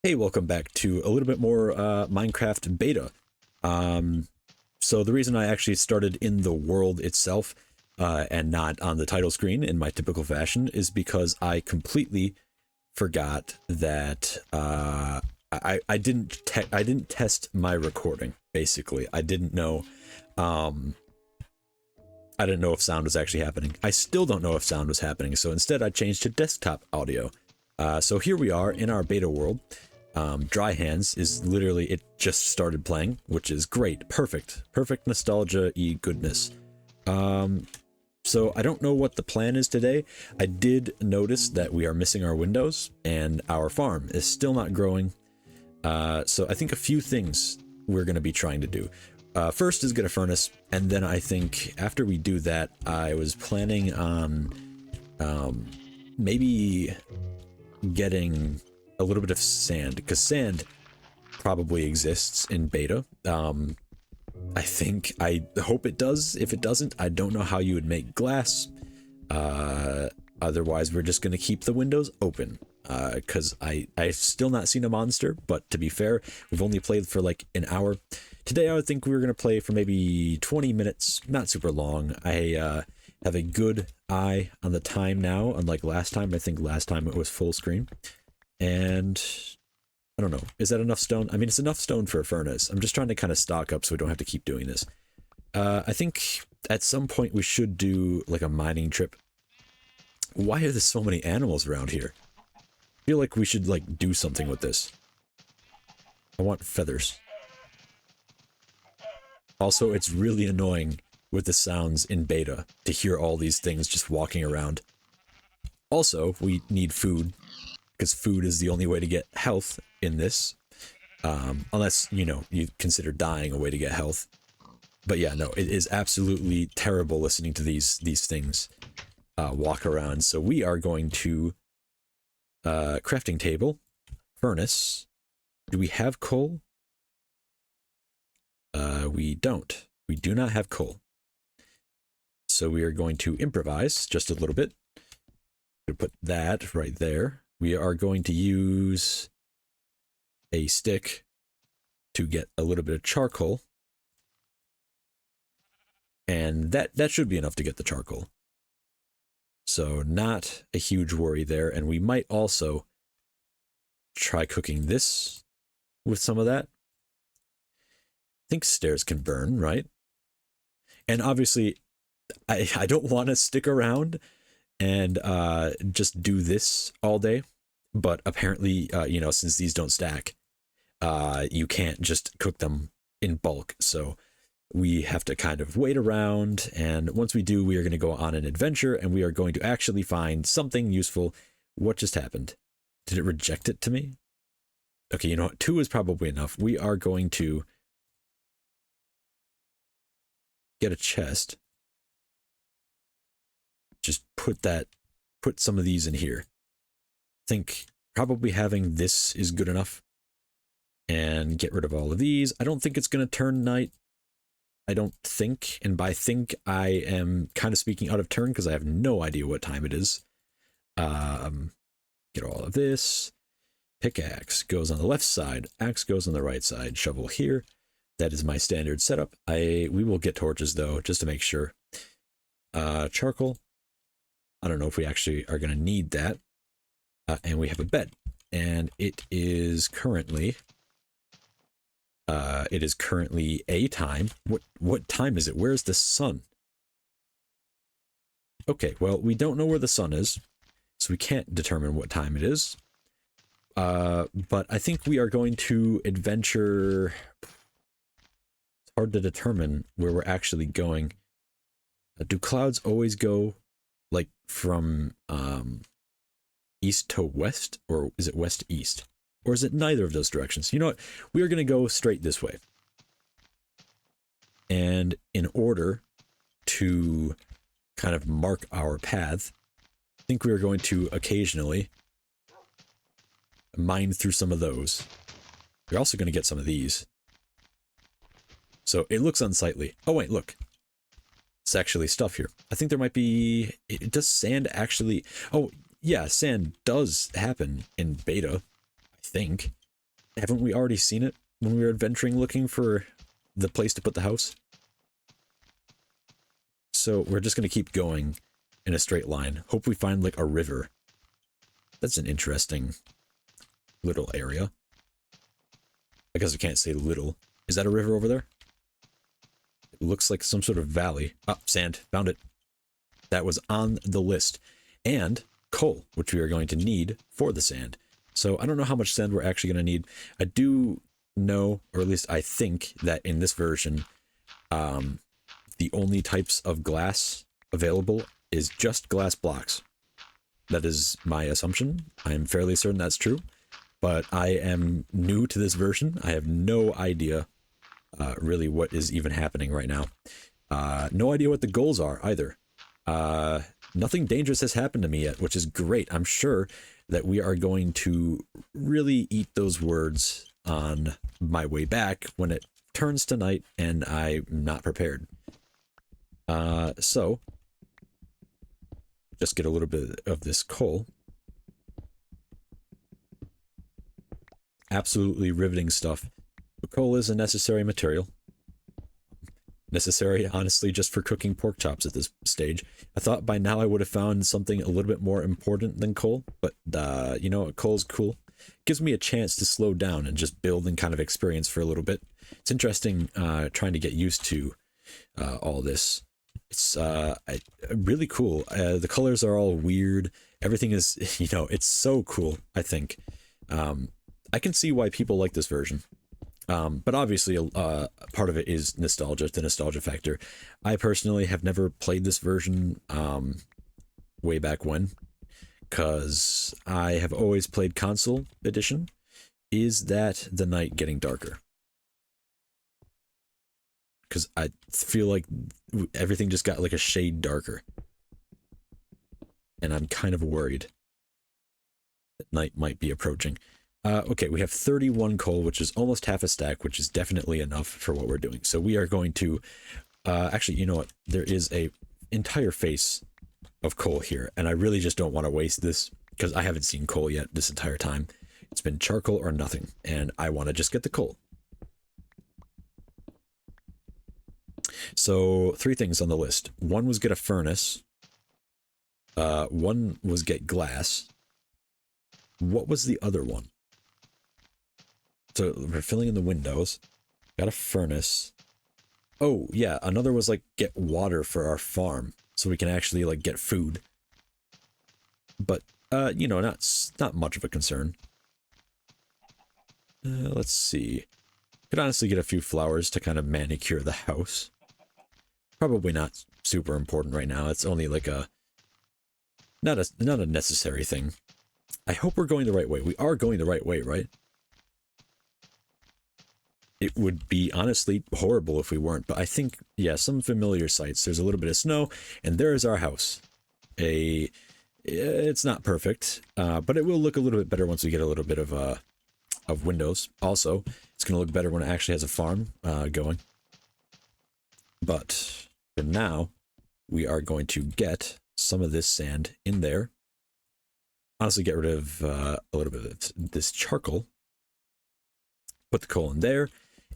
Hey, welcome back to a little bit more Minecraft beta. So the reason I actually started in the world itself and not on the title screen in my typical fashion is because I completely forgot that I didn't test my recording. Basically, um, I didn't know if sound was actually happening. I still don't know if sound was happening. So instead, I changed to desktop audio. So here we are in our beta world. Dry Hands is literally, it just started playing, which is great. Perfect nostalgia-y goodness. So I don't know what the plan is today. I did notice that we are missing our windows and our farm is still not growing. So I think a few things we're going to be trying to do. First is get a furnace, and then I think after we do that, I was planning on maybe getting a little bit of sand, because sand probably exists in beta. I hope it does. If it doesn't, I don't know how you would make glass. Otherwise, we're just going to keep the windows open. Because I've still not seen a monster, but to be fair, we've only played for like an hour. Today, I would think we were going to play for maybe 20 minutes, not super long. I have a good eye on the time now, unlike last time. I think last time it was full screen. And I don't know. Is that enough stone? I mean, it's enough stone for a furnace. I'm just trying to kind of stock up so we don't have to keep doing this. I think at some point we should do like a mining trip. Why are there so many animals around here? I feel like we should like do something with this. I want feathers. Also, it's really annoying with the sounds in beta to hear all these things just walking around. Also, we need food, because food is the only way to get health in this. Unless, you know, you consider dying a way to get health. But yeah, no, it is absolutely terrible listening to these things walk around. So we are going to crafting table, furnace. Do we have coal? We don't. We do not have coal. So we are going to improvise just a little bit. To put that right there. We are going to use a stick to get a little bit of charcoal. And that should be enough to get the charcoal. So not a huge worry there. And we might also try cooking this with some of that. I think stairs can burn, right? And obviously, I don't want to stick around and just do this all day. But apparently, you know, since these don't stack, you can't just cook them in bulk. So we have to kind of wait around. And once we do, we are going to go on an adventure and we are going to actually find something useful. What just happened? Did it reject it to me? Okay, you know what? 2 is probably enough. We are going to get a chest. Just put some of these in here. I think probably having this is good enough. And get rid of all of these. I don't think it's going to turn night. I don't think. And by think, I am kind of speaking out of turn because I have no idea what time it is. Get all of this. Pickaxe goes on the left side. Axe goes on the right side. Shovel here. That is my standard setup. We will get torches though, just to make sure. Charcoal. I don't know if we actually are going to need that. And we have a bed. And it is currently a time. What time is it? Where's the sun? Okay, well, we don't know where the sun is, so we can't determine what time it is. But I think we are going to adventure. It's hard to determine where we're actually going. Do clouds always go like from east to west, or is it west to east? Or is it neither of those directions? You know what? We are going to go straight this way. And in order to kind of mark our path, I think we are going to occasionally mine through some of those. We're also going to get some of these. So it looks unsightly. Oh, wait, look. It's actually stuff here. I think there might be... Does sand actually... Oh, yeah, sand does happen in beta, I think. Haven't we already seen it when we were adventuring looking for the place to put the house? So we're just going to keep going in a straight line. Hope we find like a river. That's an interesting little area. I guess I can't say little. Is that a river over there? It looks like some sort of valley. Oh, sand. Found it. That was on the list. And coal, which we are going to need for the sand. So I don't know how much sand we're actually going to need. I do know, or at least I think, that in this version, the only types of glass available is just glass blocks. That is my assumption. I'm fairly certain that's true. But I am new to this version. I have no idea really what is even happening right now. No idea what the goals are either. Nothing dangerous has happened to me yet, which is great. I'm sure that we are going to really eat those words on my way back when it turns to night and I'm not prepared. So, just get a little bit of this coal. Absolutely riveting stuff. But coal is a necessary material. Necessary, honestly, just for cooking pork chops at this stage. I thought by now I would have found something a little bit more important than coal, but you know what, coal's cool. Gives me a chance to slow down and just build and kind of experience for a little bit. It's interesting trying to get used to all this. It's really cool. The colors are all weird. Everything is, you know, it's so cool, I think. I can see why people like this version. But obviously, part of it is nostalgia, the nostalgia factor. I personally have never played this version way back when, because I have always played console edition. Is that the night getting darker? Because I feel like everything just got like a shade darker. And I'm kind of worried that night might be approaching. Okay, we have 31 coal, which is almost half a stack, which is definitely enough for what we're doing. So we are going to, actually, you know what? There is a entire face of coal here, and I really just don't want to waste this because I haven't seen coal yet this entire time. It's been charcoal or nothing, and I want to just get the coal. So 3 things on the list. One was get a furnace. One was get glass. What was the other one? So we're filling in the windows. Got a furnace. Oh, yeah, another was like get water for our farm so we can actually like get food. But you know, not much of a concern. Let's see. Could honestly get a few flowers to kind of manicure the house. Probably not super important right now. It's only like not a necessary thing. I hope we're going the right way. We are going the right way, right? It would be honestly horrible if we weren't, but I think, yeah, some familiar sights. There's a little bit of snow, and there's our house. It's not perfect, but it will look a little bit better once we get a little bit of windows. Also, it's going to look better when it actually has a farm going. But for now, we are going to get some of this sand in there. Honestly, get rid of a little bit of this charcoal. Put the coal in there.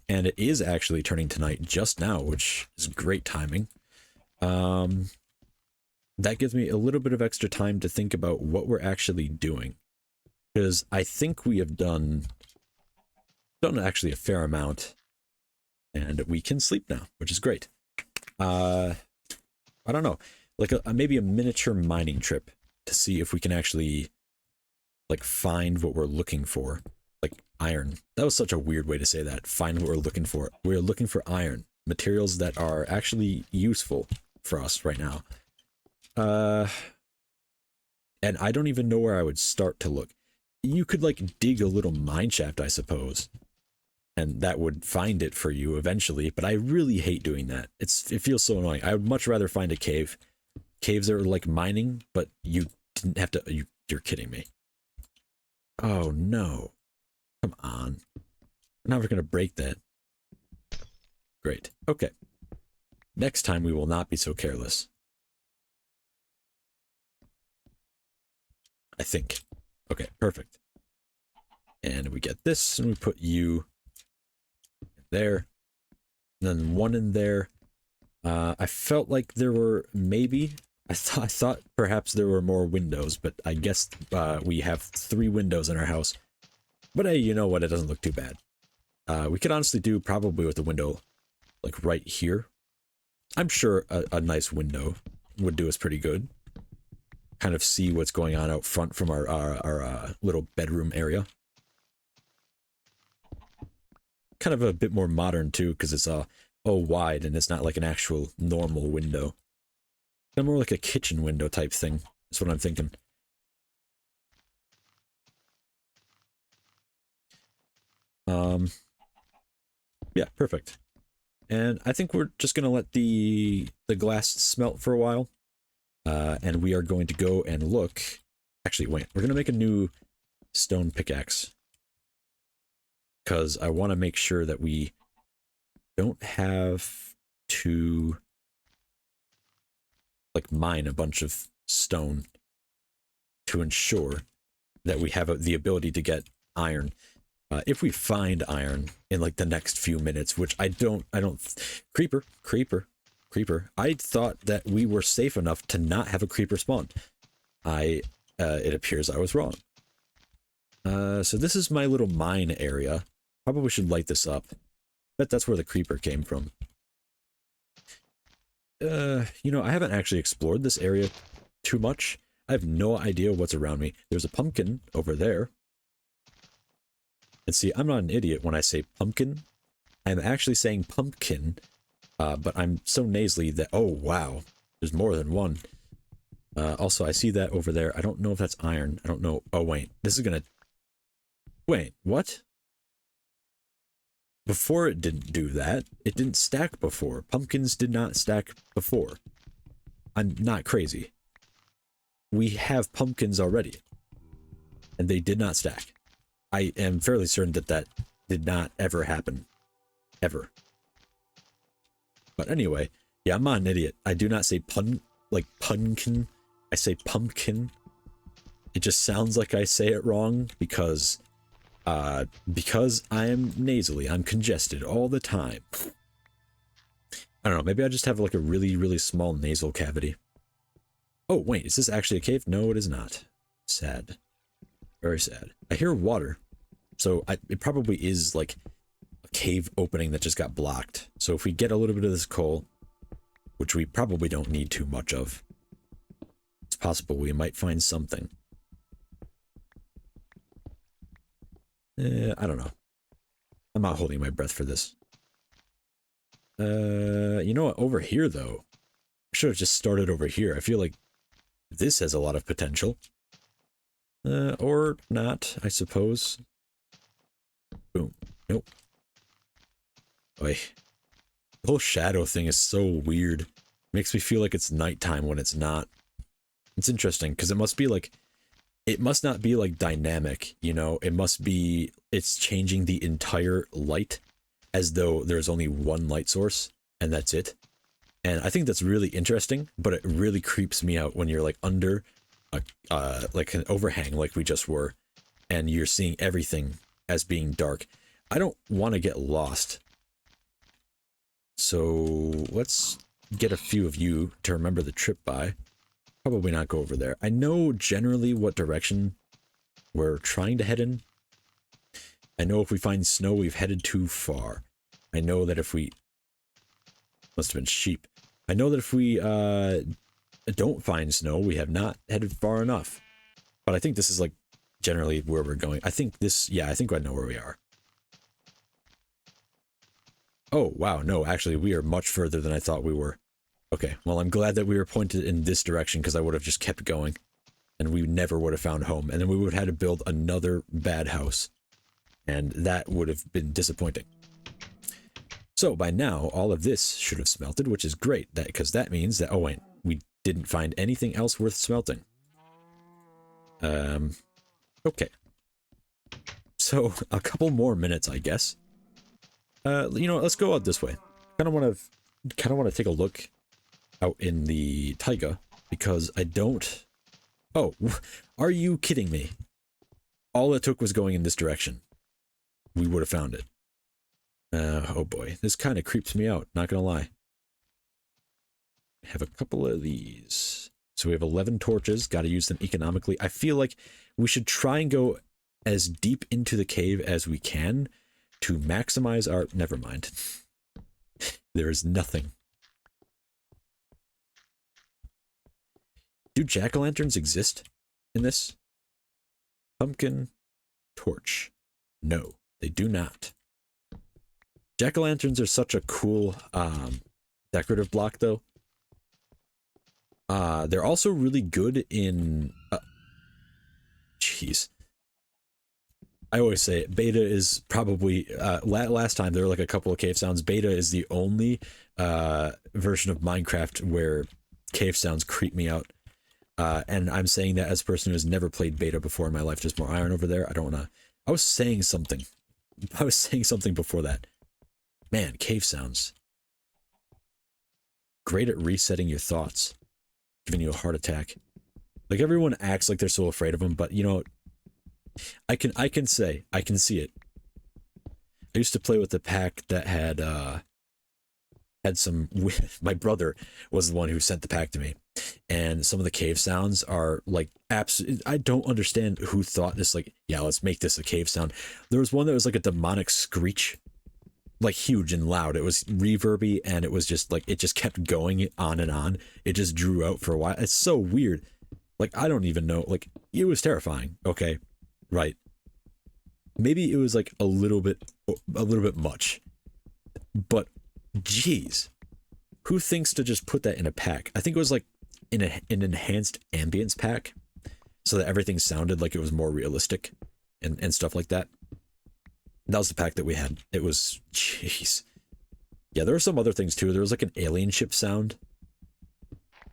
And it is actually turning to night just now, which is great timing. That gives me a little bit of extra time to think about what we're actually doing. Because I think we have done actually a fair amount. And we can sleep now, which is great. I don't know. Like maybe a miniature mining trip to see if we can actually like find what we're looking for. Like iron. That was such a weird way to say that. Find what we're looking for. We're looking for iron. Materials that are actually useful for us right now. And I don't even know where I would start to look. You could like dig a little mine shaft, I suppose. And that would find it for you eventually, but I really hate doing that. It feels so annoying. I would much rather find a cave. Caves are like mining, but you didn't have to. You're kidding me. Oh no. Come on. We're never going to break that. Great. Okay. Next time we will not be so careless. I think. Okay, perfect. And we get this, and we put you there. And then one in there. I felt like there were maybe... I thought perhaps there were more windows, but I guess we have 3 windows in our house. But hey, you know what? It doesn't look too bad. We could honestly do probably with a window like right here. I'm sure a nice window would do us pretty good. Kind of see what's going on out front from our little bedroom area. Kind of a bit more modern too, because it's wide and it's not like an actual normal window. Kind of more like a kitchen window type thing. That's what I'm thinking. Yeah, perfect. And I think we're just gonna let the glass smelt for a while. And we are going to go and look. Actually, wait, we're gonna make a new stone pickaxe. Because I want to make sure that we don't have to like mine a bunch of stone to ensure that we have the ability to get iron. If we find iron in like the next few minutes, which I don't, creeper. I thought that we were safe enough to not have a creeper spawn. It appears I was wrong. So this is my little mine area. Probably should light this up. Bet that's where the creeper came from. You know, I haven't actually explored this area too much. I have no idea what's around me. There's a pumpkin over there. And see, I'm not an idiot when I say pumpkin. I'm actually saying pumpkin, but I'm so nasally that, oh wow, there's more than one. Also, I see that over there. I don't know if that's iron. I don't know. Oh wait, this is gonna... Wait, what? Before it didn't do that. It didn't stack before. Pumpkins did not stack before. I'm not crazy. We have pumpkins already. And they did not stack. I am fairly certain that that did not ever happen. Ever. But anyway, yeah, I'm not an idiot. I do not say punkin. I say pumpkin. It just sounds like I say it wrong because I am nasally. I'm congested all the time. I don't know, maybe I just have like a really, really small nasal cavity. Oh, wait, is this actually a cave? No, it is not. Sad. Very sad. I hear water. So it probably is like a cave opening that just got blocked. So if we get a little bit of this coal, which we probably don't need too much of, it's possible we might find something. I don't know. I'm not holding my breath for this. You know what? Over here, though. I should have just started over here. I feel like this has a lot of potential. Or not, I suppose. Boom. Nope. Oy. The whole shadow thing is so weird. Makes me feel like it's nighttime when it's not. It's interesting, because it must be like... It must not be like dynamic, you know? It must be... It's changing the entire light as though there's only one light source, and that's it. And I think that's really interesting, but it really creeps me out when you're like under like an overhang like we just were, and you're seeing everything as being dark. I don't want to get lost. So let's get a few of you to remember the trip by. Probably not go over there. I know generally what direction we're trying to head in. I know if we find snow, we've headed too far. I know that if we... Must have been sheep. I know that if we don't find snow, we have not headed far enough. But I think this is like generally where we're going. I think this... Yeah, I think I know where we are. Oh, wow. No, actually, we are much further than I thought we were. Okay, well, I'm glad that we were pointed in this direction because I would have just kept going. And we never would have found home. And then we would have had to build another bad house. And that would have been disappointing. So by now, all of this should have smelted, which is great. Because that means that... Oh, wait. We didn't find anything else worth smelting. Okay. So, a couple more minutes, I guess. You know, let's go out this way. Kind of want to take a look out in the taiga, because I don't... Oh, are you kidding me? all it took was going in this direction. We would have found it. Oh boy, this kind of creeps me out, not gonna lie. I have a couple of these. So we have 11 torches, got to use them economically. I feel like we should try and go as deep into the cave as we can to maximize our... Never mind. There is nothing. Do jack-o'-lanterns exist in this? Pumpkin torch. No, they do not. Jack-o'-lanterns are such a cool decorative block, though. They're also really good in... Jeez. I always say it, beta is probably... last time there were like a couple of cave sounds. Beta is the only version of Minecraft where cave sounds creep me out. And I'm saying that as a person who has never played beta before in my life. Just more iron over there. I don't want to... I was saying something before that. Man, cave sounds. Great at resetting your thoughts. Giving you a heart attack. Like, everyone acts like they're so afraid of them, but you know, I can see it. I used to play with a pack that had some... My brother was the one who sent the pack to me. And some of the cave sounds are like I don't understand who thought this, like, yeah, let's make this a cave sound. There was one that was like a demonic screech, like huge and loud. It was reverby, and it was just like, it just kept going on and on. It just drew out for a while. It's so weird. Like, I don't even know. Like, it was terrifying. Okay, right. Maybe it was like a little bit much, but geez, who thinks to just put that in a pack? I think it was like in an enhanced ambience pack, so that everything sounded like it was more realistic and stuff like that. That was the pack that we had. It was, jeez. Yeah, there were some other things too. There was like an alien ship sound,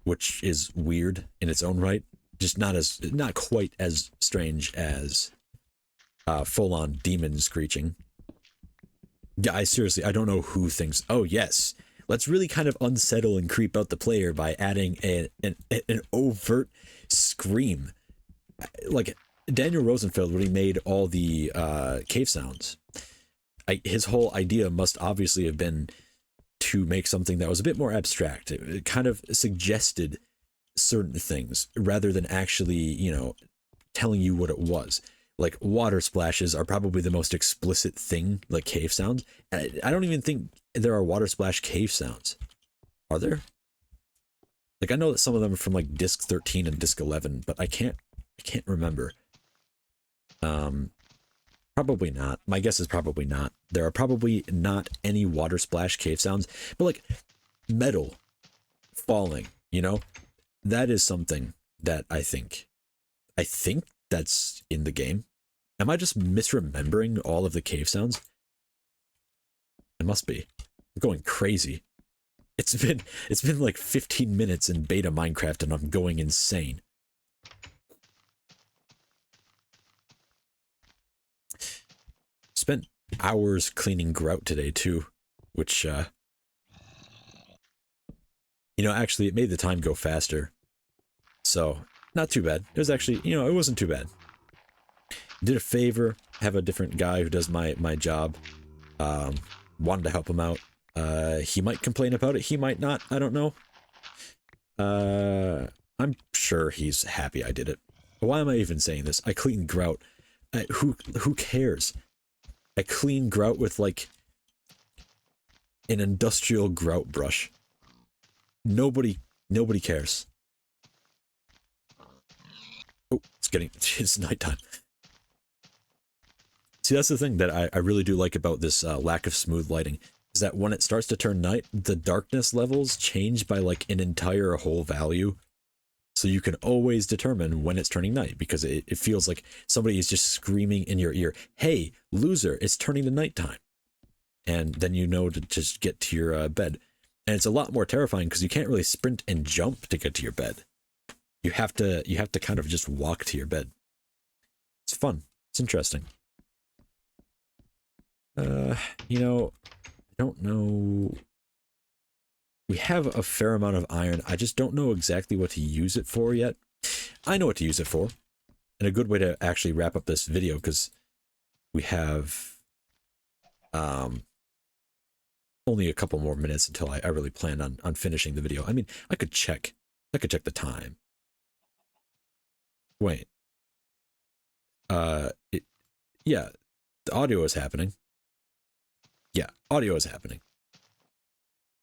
which is weird in its own right. Just not quite as strange as full-on demon screeching. Yeah, I don't know who thinks, oh yes, let's really kind of unsettle and creep out the player by adding an overt scream. Like Daniel Rosenfeld, when he made all the cave sounds, his whole idea must obviously have been to make something that was a bit more abstract. It kind of suggested certain things rather than actually, you know, telling you what it was. Like, water splashes are probably the most explicit thing, like cave sounds. And I don't even think there are water splash cave sounds. Are there? Like, I know that some of them are from like disc 13 and disc 11, but I can't remember. Probably not. My guess is probably not. There are probably not any water splash cave sounds, but like metal falling, you know, that is something that I think that's in the game. Am I just misremembering all of the cave sounds? It must be. I'm going crazy. It's been like 15 minutes in beta Minecraft and I'm going insane. Spent hours cleaning grout today too, which you know, actually it made the time go faster. So, not too bad. It was actually, you know, it wasn't too bad. Did a favor, have a different guy who does my job. Wanted to help him out. He might complain about it, he might not, I don't know. I'm sure he's happy I did it. Why am I even saying this? I cleaned grout. Who cares? I clean grout with like an industrial grout brush. Nobody cares. Oh, it's nighttime. See, that's the thing that I really do like about this lack of smooth lighting, is that when it starts to turn night, the darkness levels change by like an entire whole value. So you can always determine when it's turning night, because it feels like somebody is just screaming in your ear, hey, loser, it's turning to nighttime. And then you know to just get to your bed. And it's a lot more terrifying because you can't really sprint and jump to get to your bed. You have to kind of just walk to your bed. It's fun. It's interesting. You know, I don't know. We have a fair amount of iron. I just don't know exactly what to use it for yet. I know what to use it for. and a good way to actually wrap up this video, because we have only a couple more minutes until I really plan on finishing the video. I mean, I could check the time. Wait. Yeah, the audio is happening. Yeah, audio is happening.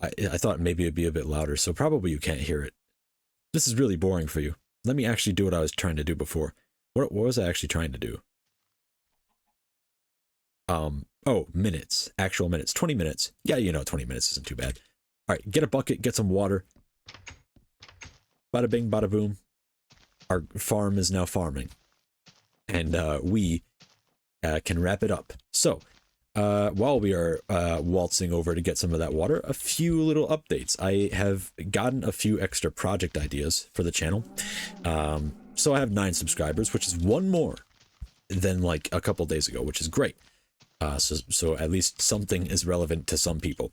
I thought maybe it'd be a bit louder, so probably you can't hear it. This is really boring for you. Let me actually do what I was trying to do before. What was I actually trying to do? Oh, minutes. Actual minutes. 20 minutes. Yeah, 20 minutes isn't too bad. All right, get a bucket, get some water. Bada bing, bada boom. Our farm is now farming. And we can wrap it up. So, while we are waltzing over to get some of that water, a few little updates. I have gotten a few extra project ideas for the channel. So I have 9 subscribers, which is one more than like a couple days ago, which is great. So at least something is relevant to some people.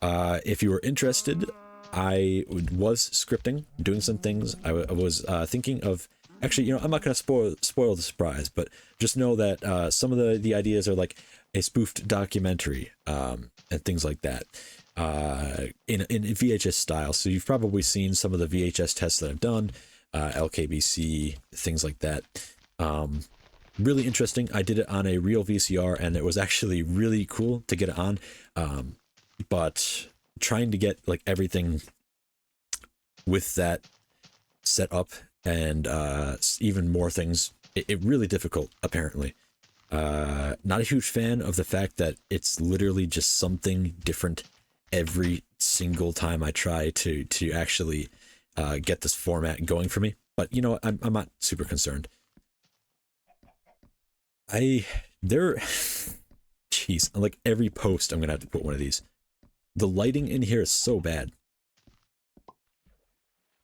If you were interested, I was scripting, doing some things. I was thinking of, actually, I'm not going to spoil the surprise, but just know that some of the ideas are like a spoofed documentary and things like that in VHS style. So you've probably seen some of the VHS tests that I've done, LKBC, things like that. Really interesting. I did it on a real VCR, and it was actually really cool to get it on. But trying to get like everything with that set up and even more things, it really difficult, apparently. Not a huge fan of the fact that it's literally just something different every single time I try to actually get this format going for me. But I'm not super concerned. Jeez, like every post I'm gonna have to put one of these. The lighting in here is so bad.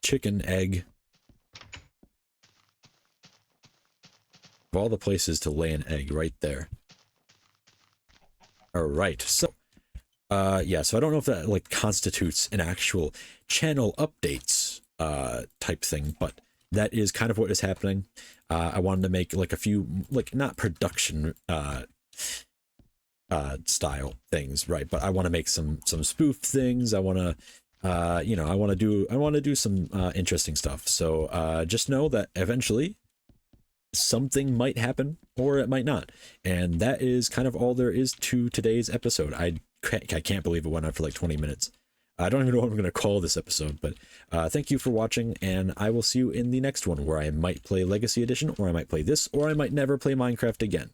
Chicken, egg. Of all the places to lay an egg, right there. All right, so yeah, so I don't know if that like constitutes an actual channel updates type thing, but that is kind of what is happening. I wanted to make like a few, like not production style things, right? But I want to make some spoof things. I want to, I want to do some interesting stuff. So just know that eventually something might happen or it might not. And that is kind of all there is to today's episode. I can't believe it went on for like 20 minutes. I don't even know what I'm going to call this episode, but thank you for watching, and I will see you in the next one, where I might play Legacy Edition, or I might play this, or I might never play Minecraft again.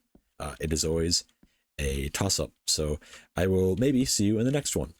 It is always a toss-up, so I will maybe see you in the next one.